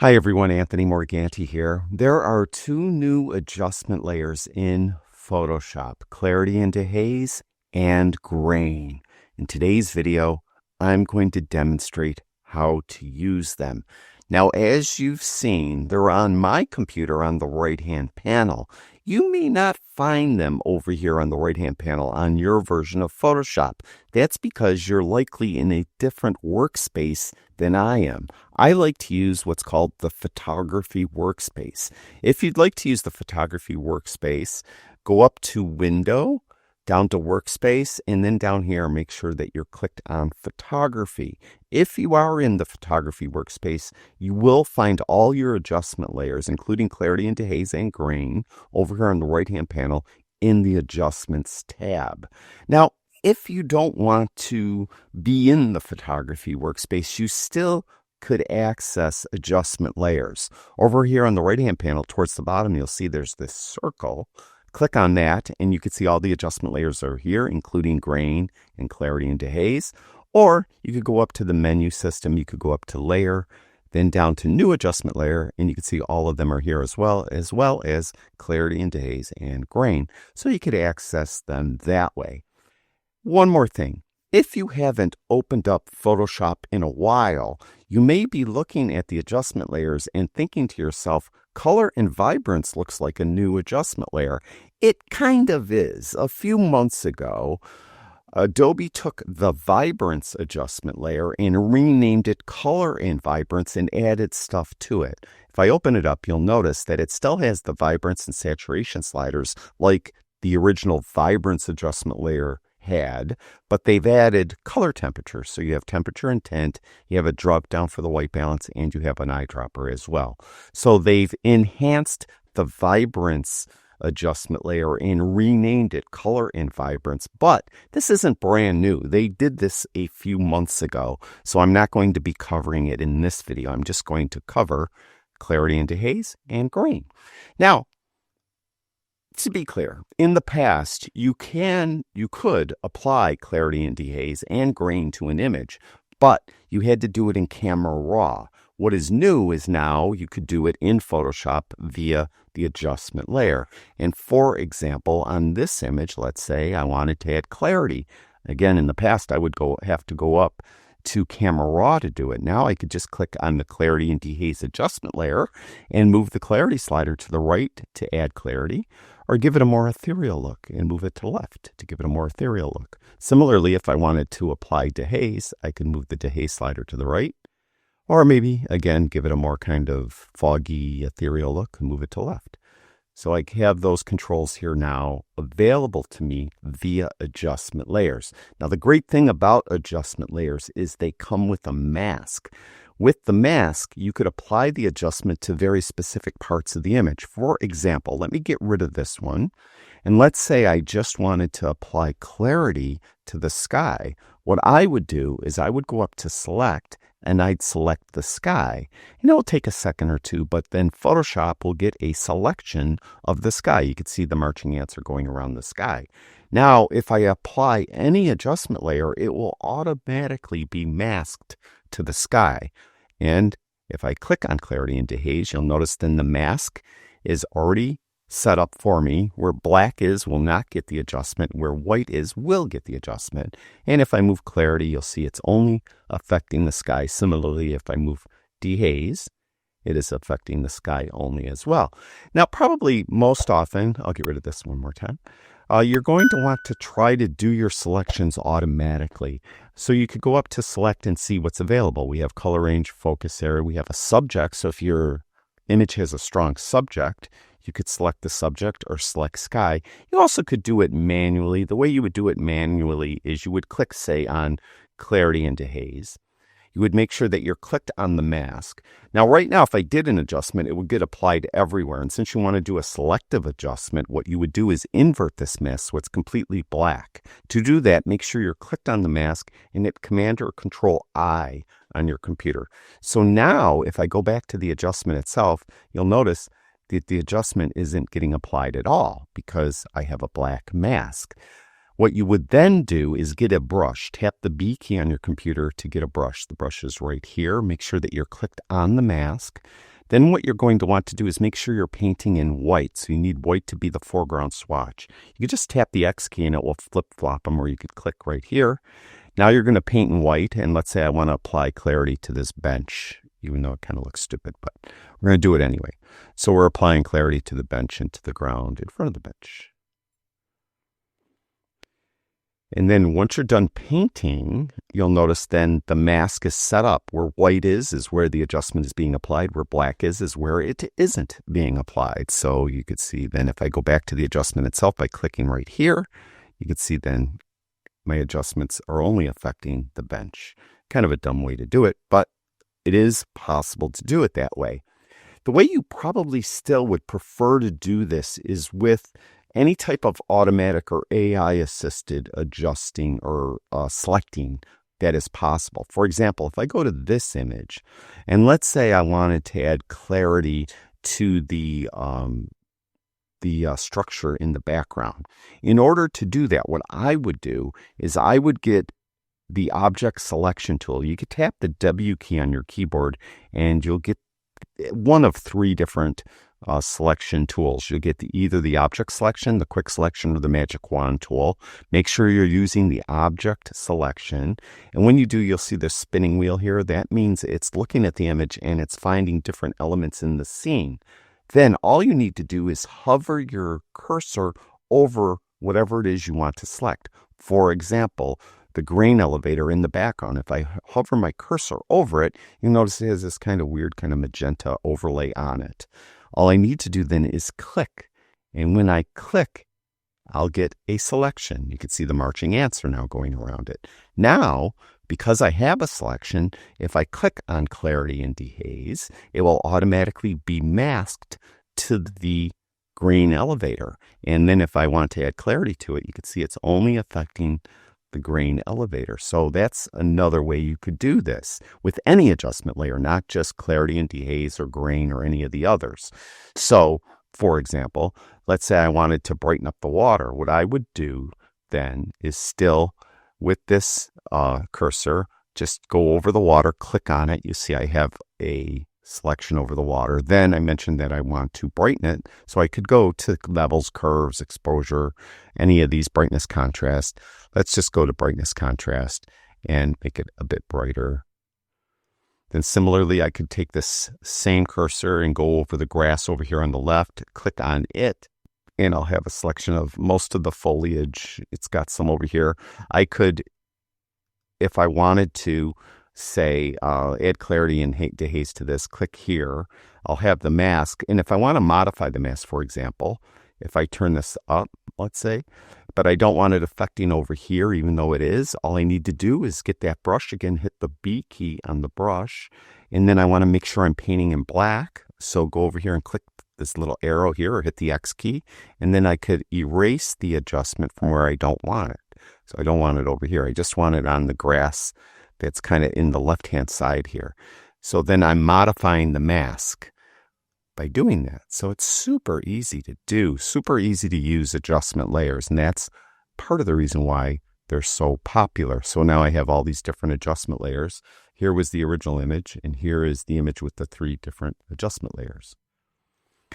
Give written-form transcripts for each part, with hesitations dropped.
Hi everyone, Anthony Morganti here. There are two new adjustment layers in Photoshop, Clarity and Dehaze and Grain. In today's video, I'm going to demonstrate how to use them. Now, as you've seen, they're on my computer on the right-hand panel. You may not find them over here on the right-hand panel on your version of Photoshop. That's because you're likely in a different workspace than I am. I like to use what's called the photography workspace. If you'd like to use the photography workspace, go up to Window, down to Workspace, and then down here, make sure that you're clicked on Photography. If you are in the photography workspace, you will find all your adjustment layers, including Clarity and Dehaze and Grain, over here on the right-hand panel in the Adjustments tab. Now, if you don't want to be in the photography workspace, you still could access adjustment layers. Over here on the right-hand panel, towards the bottom, you'll see there's this circle. Click on that, and you can see all the adjustment layers are here, including Grain and Clarity and Dehaze. Or you could go up to the menu system. You could go up to Layer, then down to New Adjustment Layer, and you can see all of them are here as well as Clarity and Dehaze and Grain. So you could access them that way. One more thing. If you haven't opened up Photoshop in a while, you may be looking at the adjustment layers and thinking to yourself, color and vibrance looks like a new adjustment layer. It kind of is. A few months ago, Adobe took the vibrance adjustment layer and renamed it color and vibrance and added stuff to it. If I open it up, you'll notice that it still has the vibrance and saturation sliders like the original vibrance adjustment layer had, but they've added color temperature. So you have temperature and tint, you have a drop down for the white balance, and you have an eyedropper as well. So they've enhanced the vibrance adjustment layer and renamed it color and vibrance, but this isn't brand new. They did this a few months ago, so I'm not going to be covering it in this video. I'm just going to cover Clarity and Dehaze and Grain. Now, to be clear, in the past, you could apply Clarity and Dehaze and Grain to an image, but you had to do it in Camera Raw. What is new is now you could do it in Photoshop via the adjustment layer. And for example, on this image, let's say I wanted to add clarity. Again, in the past, I would have to go up to Camera Raw to do it. Now I could just click on the Clarity and Dehaze adjustment layer and move the clarity slider to the right to add clarity, or give it a more ethereal look and move it to the left to give it a more ethereal look. Similarly, if I wanted to apply dehaze, I could move the dehaze slider to the right, or maybe, again, give it a more kind of foggy, ethereal look and move it to the left. So I have those controls here now available to me via adjustment layers. Now, the great thing about adjustment layers is they come with a mask. With the mask, you could apply the adjustment to very specific parts of the image. For example, let me get rid of this one. And let's say I just wanted to apply clarity to the sky. What I would do is I would go up to Select, and I'd select the sky. And it'll take a second or two, but then Photoshop will get a selection of the sky. You can see the marching ants are going around the sky. Now, if I apply any adjustment layer, it will automatically be masked to the sky. And if I click on Clarity and Dehaze, you'll notice then the mask is already set up for me. Where black is will not get the adjustment, where white is will get the adjustment. And if I move clarity, you'll see it's only affecting the sky. Similarly, if I move dehaze, it is affecting the sky only as well. Now, probably most often, I'll get rid of this one more time, you're going to want to try to do your selections automatically. So you could go up to select and see what's available. We have color range, focus area, we have a subject. So if your image has a strong subject, you could select the subject or select sky. You also could do it manually. The way you would do it manually is you would click, say, on Clarity and Dehaze. You would make sure that you're clicked on the mask. Now, right now, if I did an adjustment, it would get applied everywhere. And since you want to do a selective adjustment, what you would do is invert this mask so it's completely black. To do that, make sure you're clicked on the mask and hit Command or Control I on your computer. So now, if I go back to the adjustment itself, you'll notice that the adjustment isn't getting applied at all because I have a black mask. What you would then do is get a brush. Tap the B key on your computer to get a brush. The brush is right here. Make sure that you're clicked on the mask. Then what you're going to want to do is make sure you're painting in white. So you need white to be the foreground swatch. You can just tap the X key and it will flip-flop them, or you could click right here. Now you're going to paint in white, and let's say I want to apply clarity to this bench, even though it kind of looks stupid, but we're going to do it anyway. So we're applying clarity to the bench and to the ground in front of the bench. And then once you're done painting, you'll notice then the mask is set up. Where white is where the adjustment is being applied. Where black is where it isn't being applied. So you could see then if I go back to the adjustment itself by clicking right here, you can see then my adjustments are only affecting the bench. Kind of a dumb way to do it, but it is possible to do it that way. The way you probably still would prefer to do this is with any type of automatic or AI-assisted adjusting or selecting that is possible. For example, if I go to this image, and let's say I wanted to add clarity to the structure in the background. In order to do that, what I would do is I would get the object selection tool. You could tap the W key on your keyboard, and you'll get one of three different selection tools. You'll get either the object selection, the quick selection, or the magic wand tool. Make sure you're using the object selection. And when you do, you'll see the spinning wheel here. That means it's looking at the image and it's finding different elements in the scene. Then all you need to do is hover your cursor over whatever it is you want to select. For example, the grain elevator in the background. If I hover my cursor over it, you'll notice it has this kind of weird kind of magenta overlay on it. All I need to do then is click. And when I click, I'll get a selection. You can see the marching ants are now going around it. Now, because I have a selection, if I click on Clarity and Dehaze, it will automatically be masked to the grain elevator. And then if I want to add clarity to it, you can see it's only affecting the grain elevator. So that's another way you could do this with any adjustment layer, not just Clarity and Dehaze or grain or any of the others. So, for example, let's say I wanted to brighten up the water. What I would do then is still with this cursor, just go over the water, click on it. You see I have a selection over the water. Then I mentioned that I want to brighten it. So I could go to levels, curves, exposure, any of these, brightness, contrast. Let's just go to brightness, contrast and make it a bit brighter. Then similarly, I could take this same cursor and go over the grass over here on the left, click on it, and I'll have a selection of most of the foliage. It's got some over here. I could, if I wanted to, say, add clarity and dehaze to this, click here. I'll have the mask. And if I want to modify the mask, for example, if I turn this up, let's say, but I don't want it affecting over here, even though it is, all I need to do is get that brush again, hit the B key on the brush. And then I want to make sure I'm painting in black. So go over here and click this little arrow here or hit the X key. And then I could erase the adjustment from where I don't want it. So I don't want it over here. I just want it on the grass that's kind of in the left-hand side here. So then I'm modifying the mask by doing that. So it's super easy to do, super easy to use adjustment layers. And that's part of the reason why they're so popular. So now I have all these different adjustment layers. Here was the original image, and here is the image with the three different adjustment layers.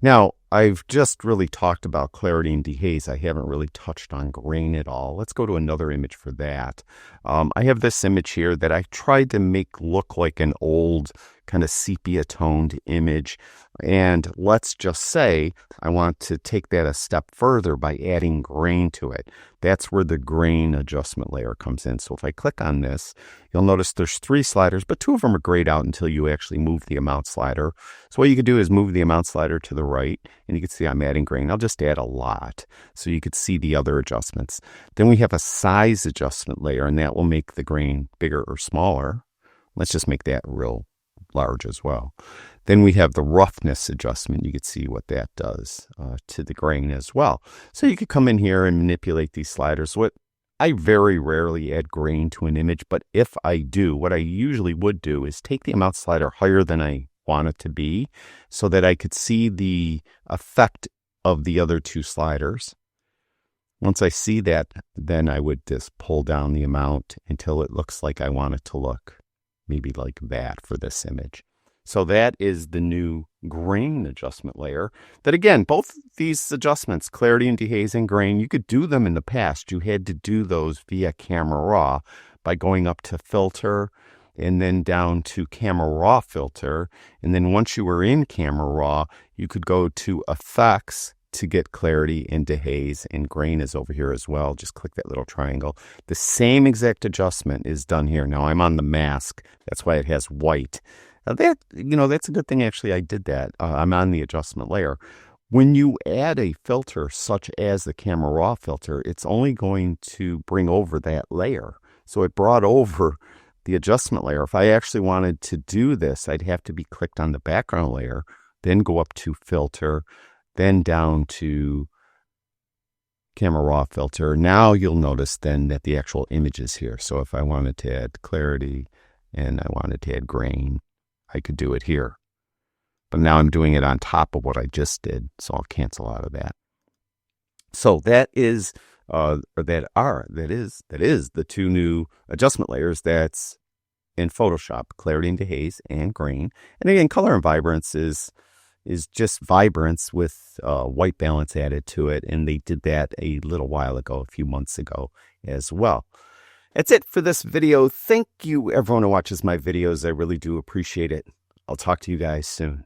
Now, I've just really talked about clarity and dehaze. I haven't really touched on grain at all. Let's go to another image for that. I have this image here that I tried to make look like an old kind of sepia-toned image. And let's just say I want to take that a step further by adding grain to it. That's where the grain adjustment layer comes in. So if I click on this, you'll notice there's three sliders, but two of them are grayed out until you actually move the amount slider. So what you could do is move the amount slider to the right, and you can see I'm adding grain. I'll just add a lot so you could see the other adjustments. Then we have a size adjustment layer, and that will make the grain bigger or smaller. Let's just make that real large as well. Then we have the roughness adjustment. You could see what that does to the grain as well. So you could come in here and manipulate these sliders. What I very rarely add grain to an image, but if I do, what I usually would do is take the amount slider higher than I want it to be so that I could see the effect of the other two sliders. Once I see that, then I would just pull down the amount until it looks like I want it to look, maybe like that for this image. So that is the new grain adjustment layer. That again, both these adjustments, clarity and dehaze and grain, you could do them in the past. You had to do those via camera raw by going up to filter and then down to camera raw filter. And then once you were in camera raw, you could go to effects to get clarity, and dehaze and grain is over here as well. Just click that little triangle. The same exact adjustment is done here. Now I'm on the mask. That's why it has white. Now that, that's a good thing actually I did that. I'm on the adjustment layer. When you add a filter such as the camera raw filter, it's only going to bring over that layer. So it brought over the adjustment layer. If I actually wanted to do this, I'd have to be clicked on the background layer, then go up to filter, then down to camera raw filter. Now you'll notice then that the actual image is here. So if I wanted to add clarity and I wanted to add grain, I could do it here. But now I'm doing it on top of what I just did. So I'll cancel out of that. So that is that is the two new adjustment layers that's in Photoshop, clarity and dehaze and grain. And again, color and vibrance is just vibrance with white balance added to it. And they did that a little while ago, a few months ago as well. That's it for this video. Thank you, everyone who watches my videos. I really do appreciate it. I'll talk to you guys soon.